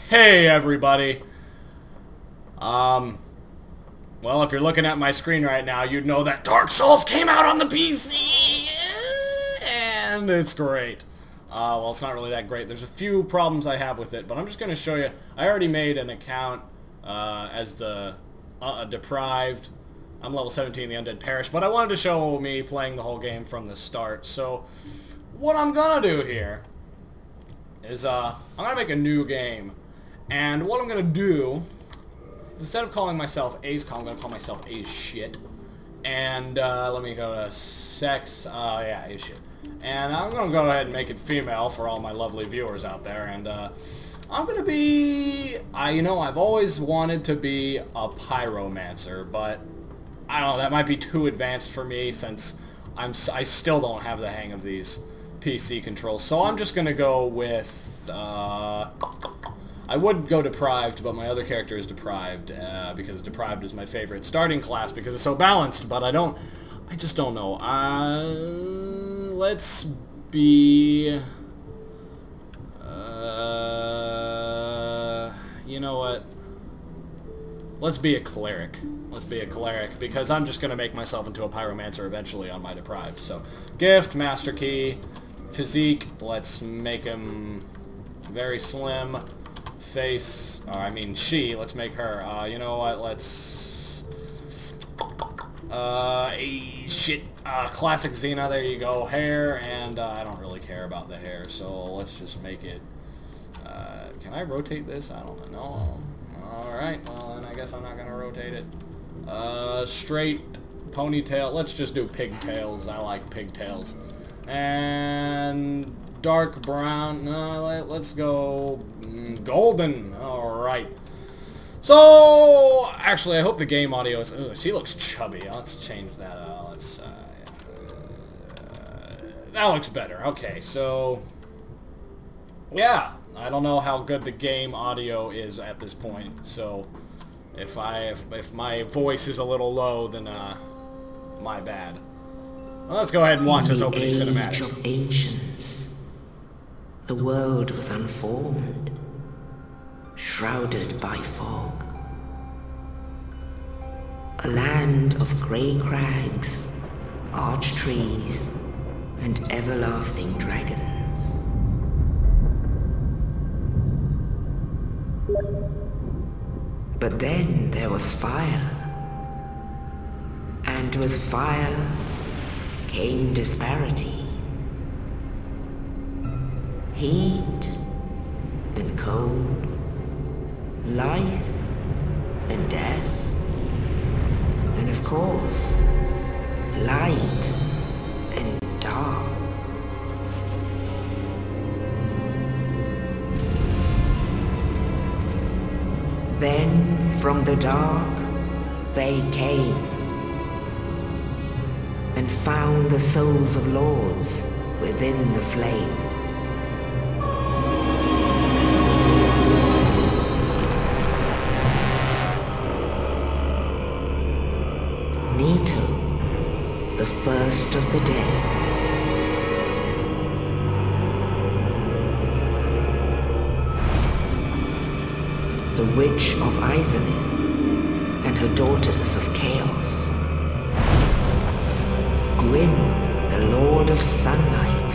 Hey everybody. Well, if you're looking at my screen right now, you'd know that Dark Souls came out on the PC, and it's great. Well, it's not really that great. There's a few problems I have with it, but I'm just going to show you. I already made an account as the Deprived. I'm level 17, the Undead Parish, but I wanted to show me playing the whole game from the start. So, what I'm going to do here is I'm going to make a new game. And what I'm going to do, instead of calling myself Ace-Con, I'm going to call myself Ace Shit. And let me go to sex, yeah, Ace Shit. And I'm going to go ahead and make it female for all my lovely viewers out there. And I'm going to be, you know, I've always wanted to be a pyromancer, but I don't know, that might be too advanced for me since I still don't have the hang of these PC controls. So I'm just going to go with, I would go Deprived, but my other character is Deprived, because Deprived is my favorite starting class because it's so balanced, but I just don't know. Let's be, you know what? Let's be a cleric. Let's be a cleric, because I'm just going to make myself into a pyromancer eventually on my Deprived. So, gift, master key, physique, let's make him very slim. Face, I mean she, let's make her, you know what, let's, shit, classic Xena, there you go, hair, and I don't really care about the hair, so let's just make it, can I rotate this? I don't know. Alright, well then I guess I'm not gonna rotate it. Straight ponytail, let's just do pigtails, I like pigtails. And dark brown, no, let's go golden. Alright. So, actually, I hope the game audio is... Ugh, she looks chubby. Let's change that. That looks better. Okay, so... Yeah, I don't know how good the game audio is at this point, so... If my voice is a little low, then, my bad. Well, let's go ahead and watch this opening cinematic. Age of ancients, the world was unformed, shrouded by fog. A land of grey crags, arch trees, and everlasting dragons. But then there was fire, and with fire came disparity. Heat and cold, life and death, and of course, light and dark. Then from the dark they came and found the souls of lords within the flame. Nito, the first of the dead. The Witch of Izalith and her daughters of Chaos. Gwyn, the Lord of Sunlight,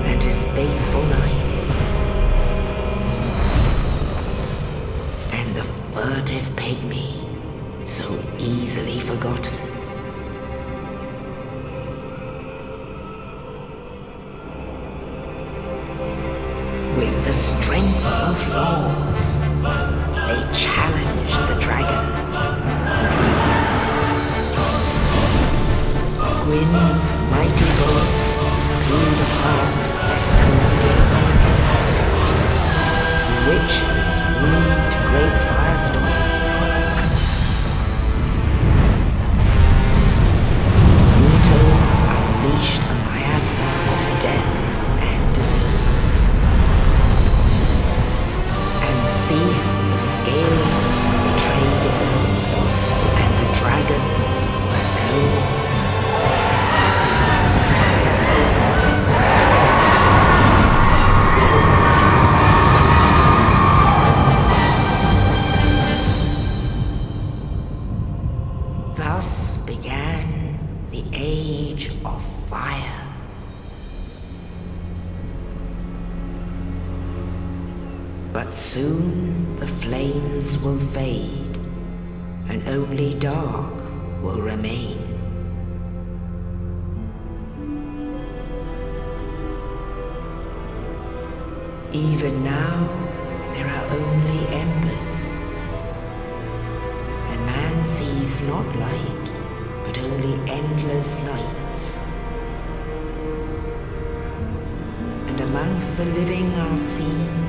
and his faithful knights. And the furtive pygmy, so easily forgotten. With the strength of lords, they challenged the dragons. Gwyn's mighty bullets peeled apart their stone skills. The witches weaved great firestorms. Nito unleashed a miasma of death and disease. And Seath, the scales, betrayed his own, and the dragons were no more. But soon the flames will fade, and only dark will remain. Even now, there are only embers, and man sees not light, but only endless nights. And amongst the living are seen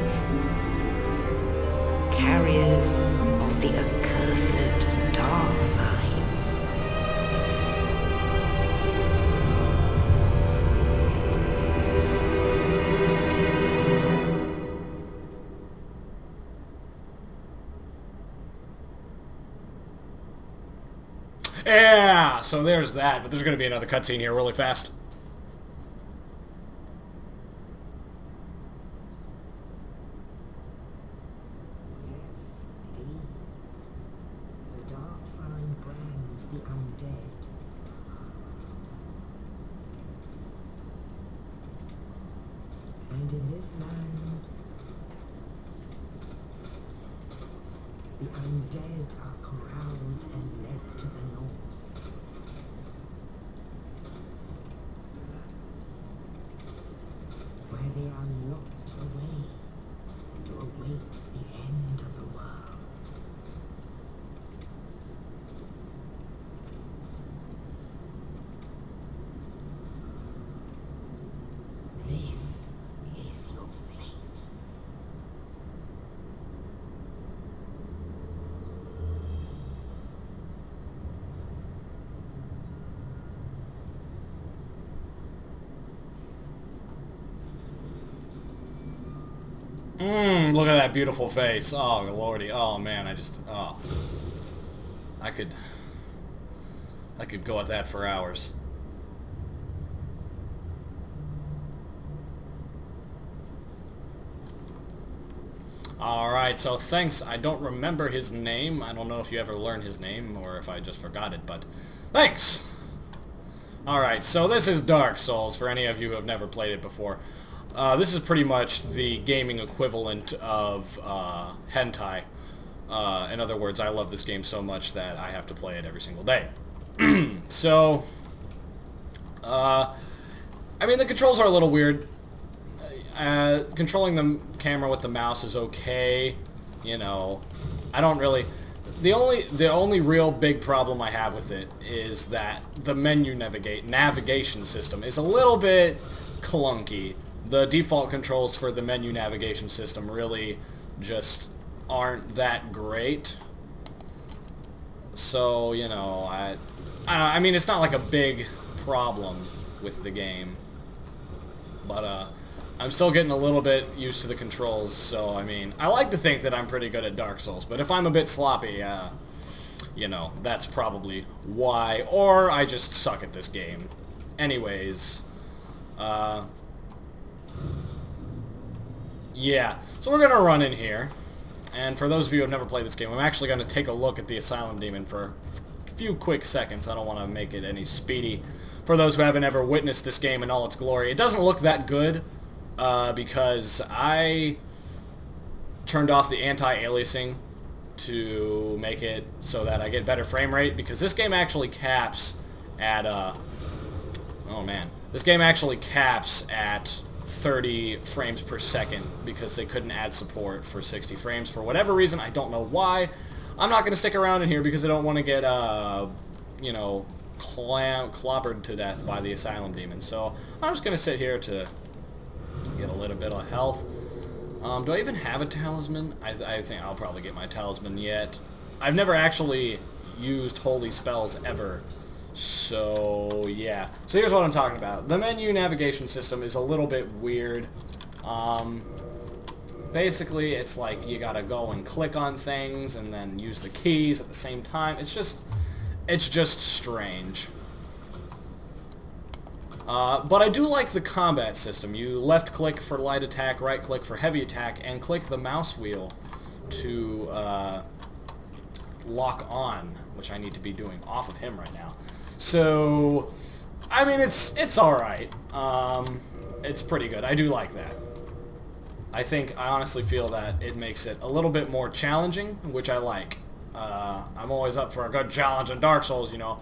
carriers of the accursed dark side. Yeah, so there's that, but there's going to be another cutscene here really fast. Yes, indeed. The dark side brands the undead. And in this land, the undead are corralled and led to the north. Where they are locked away to await the end of the world. This is your fate. Look at that beautiful face. Oh, lordy. Oh, man, I could go at that for hours. Alright, so thanks. I don't remember his name. I don't know if you ever learned his name or if I just forgot it, but thanks! Alright, so this is Dark Souls, for any of you who have never played it before. This is pretty much the gaming equivalent of hentai. In other words, I love this game so much that I have to play it every single day. So, I mean, the controls are a little weird. Controlling the camera with the mouse is okay. You know, I don't really... The only real big problem I have with it is that the menu navigation system is a little bit clunky. The default controls for the menu navigation system really just aren't that great. So, you know, I mean, it's not like a big problem with the game. But, I'm still getting a little bit used to the controls, so, I mean, I like to think that I'm pretty good at Dark Souls, but if I'm a bit sloppy, you know, that's probably why, or I just suck at this game. Anyways, yeah, so we're going to run in here, and for those of you who have never played this game, I'm actually going to take a look at the Asylum Demon for a few quick seconds. I don't want to make it any speedy. For those who haven't ever witnessed this game in all its glory, it doesn't look that good, because I turned off the anti-aliasing to make it so that I get better frame rate, because this game actually caps at, oh man, this game actually caps at 30 frames per second because they couldn't add support for 60 frames for whatever reason. I don't know why. I'm not going to stick around in here because I don't want to get, you know, clobbered to death by the Asylum Demon. So I'm just going to sit here to get a little bit of health. Do I even have a talisman? I think I'll probably get my talisman yet. I've never actually used holy spells ever. So, yeah. So here's what I'm talking about. The menu navigation system is a little bit weird. Basically, it's like you gotta go and click on things and then use the keys at the same time. It's just strange. But I do like the combat system. You left click for light attack, right click for heavy attack, and click the mouse wheel to lock on, which I need to be doing off of him right now. So, I mean, it's alright. It's pretty good. I do like that. I honestly feel that it makes it a little bit more challenging, which I like. I'm always up for a good challenge in Dark Souls, you know.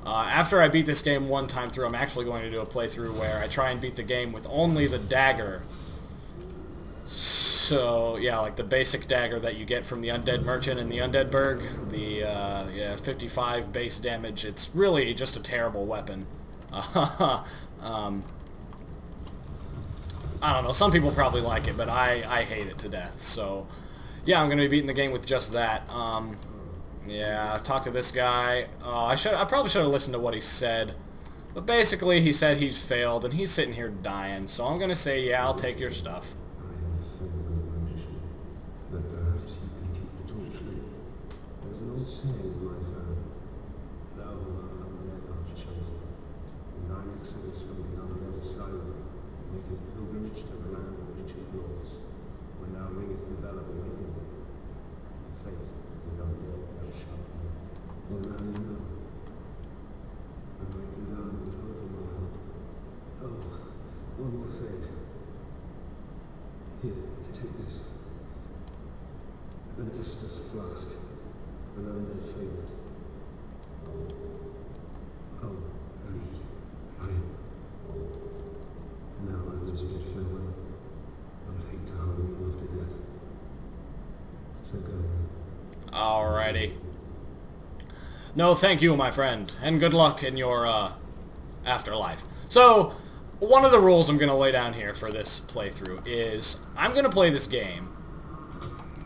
After I beat this game one time through, I'm actually going to do a playthrough where I try and beat the game with only the dagger. So, yeah, like the basic dagger that you get from the Undead Merchant in the Undead Burg. The, yeah, 55 base damage. It's really just a terrible weapon. I don't know, some people probably like it, but I hate it to death. So, yeah, I'm going to be beating the game with just that. Yeah, talk to this guy. I probably should have listened to what he said. But basically, he said he's failed, and he's sitting here dying. So I'm going to say, yeah, I'll take your stuff. One more thing. Here, take this. An Estus flask. An undead favorite. Oh, and now I must bid farewell. I would hate to harm you after death. So go. Alrighty. No, thank you, my friend, and good luck in your afterlife. So, one of the rules I'm going to lay down here for this playthrough is I'm going to play this game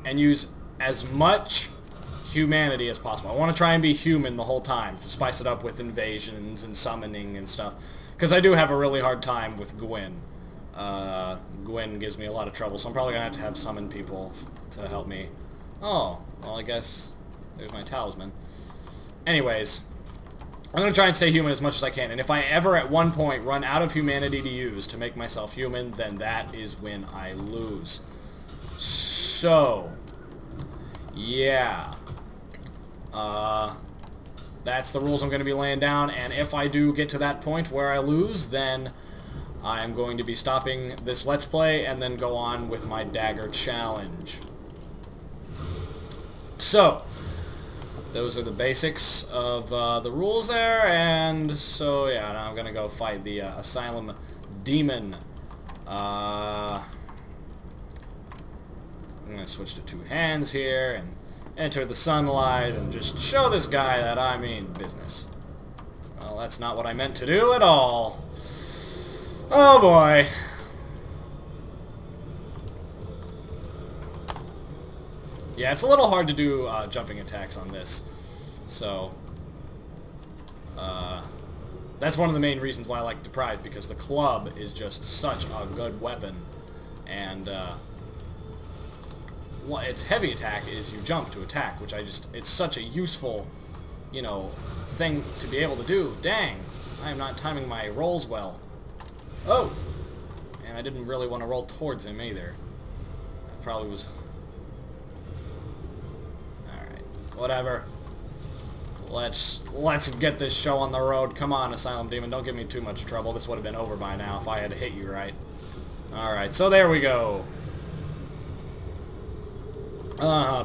and use as much humanity as possible. I want to try and be human the whole time to spice it up with invasions and summoning and stuff. Because I do have a really hard time with Gwyn. Gwyn gives me a lot of trouble, so I'm probably going to have summon people to help me. Oh, well, I guess there's my talisman. Anyways, I'm going to try and stay human as much as I can, and if I ever at one point run out of humanity to use to make myself human, then that is when I lose. So, yeah. That's the rules I'm going to be laying down, and if I do get to that point where I lose, then I'm going to be stopping this Let's Play and then go on with my dagger challenge. So, those are the basics of the rules there, and so yeah, now I'm gonna go fight the Asylum Demon. I'm gonna switch to two hands here and enter the sunlight and just show this guy that I mean business. Well, that's not what I meant to do at all. Oh boy. Yeah, it's a little hard to do jumping attacks on this, so that's one of the main reasons why I like Deprived, because the club is just such a good weapon, and its heavy attack is you jump to attack, which it's such a useful, you know, thing to be able to do. Dang, I am not timing my rolls well. Oh, and I didn't really want to roll towards him either. That probably was... Whatever. Let's get this show on the road. Come on, Asylum Demon. Don't give me too much trouble. This would have been over by now if I had hit you right. Alright, so there we go.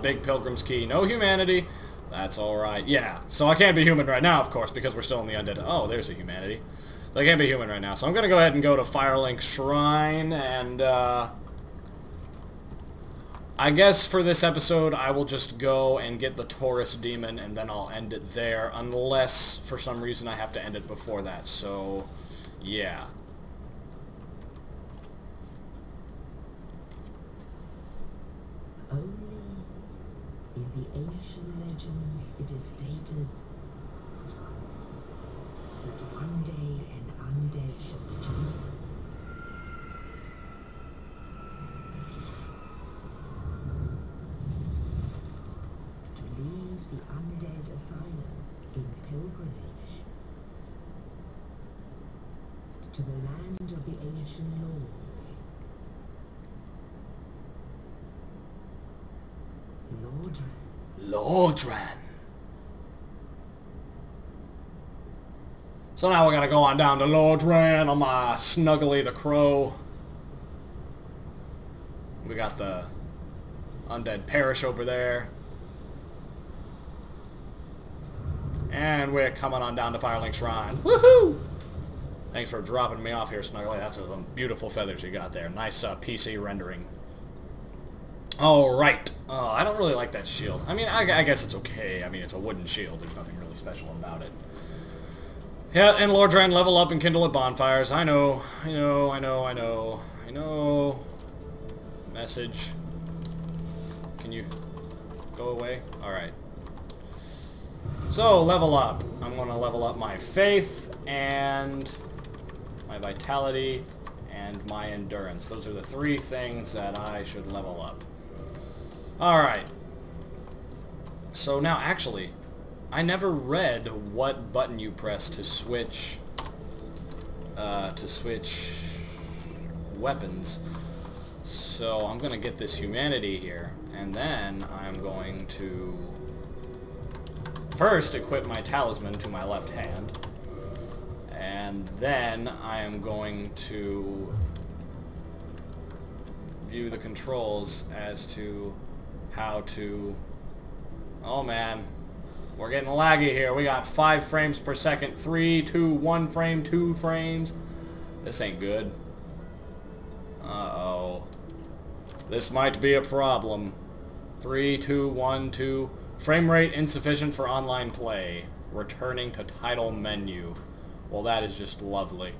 Big Pilgrim's Key. No humanity. That's alright. Yeah, so I can't be human right now, of course, because we're still in the undead. Oh, there's a humanity. So I can't be human right now. So I'm going to go ahead and go to Firelink Shrine, and I guess for this episode, I will just go and get the Taurus Demon, and then I'll end it there, unless for some reason I have to end it before that, so yeah. Only in the ancient legends it is stated that one day an undead shall be chosen. Leave the undead asylum in pilgrimage to the land of the ancient lords. Lordran. So now we're gonna go on down to Lordran on my Snuggly the Crow. We We got the undead parish over there. And we're coming on down to Firelink Shrine. Woohoo! Thanks for dropping me off here, Snuggly. That's some beautiful feathers you got there. Nice PC rendering. Alright. I don't really like that shield. I mean, I guess it's okay. I mean, it's a wooden shield. There's nothing really special about it. Yeah, and Lordran level up and kindle at bonfires. I know. Message. Can you go away? Alright. So, level up. I'm going to level up my faith and my vitality and my endurance. Those are the 3 things that I should level up. Alright. So now, actually, I never read what button you press to switch weapons. So I'm going to get this humanity here, and then I'm going to first equip my talisman to my left hand, and then I am going to view the controls as to how to... Oh man, we're getting laggy here. We got 5 frames per second, 3, 2, 1 frame, 2 frames. This ain't good. Uh-oh. This might be a problem. 3, 2, 1, 2. Frame rate insufficient for online play. Returning to title menu. Well, that is just lovely.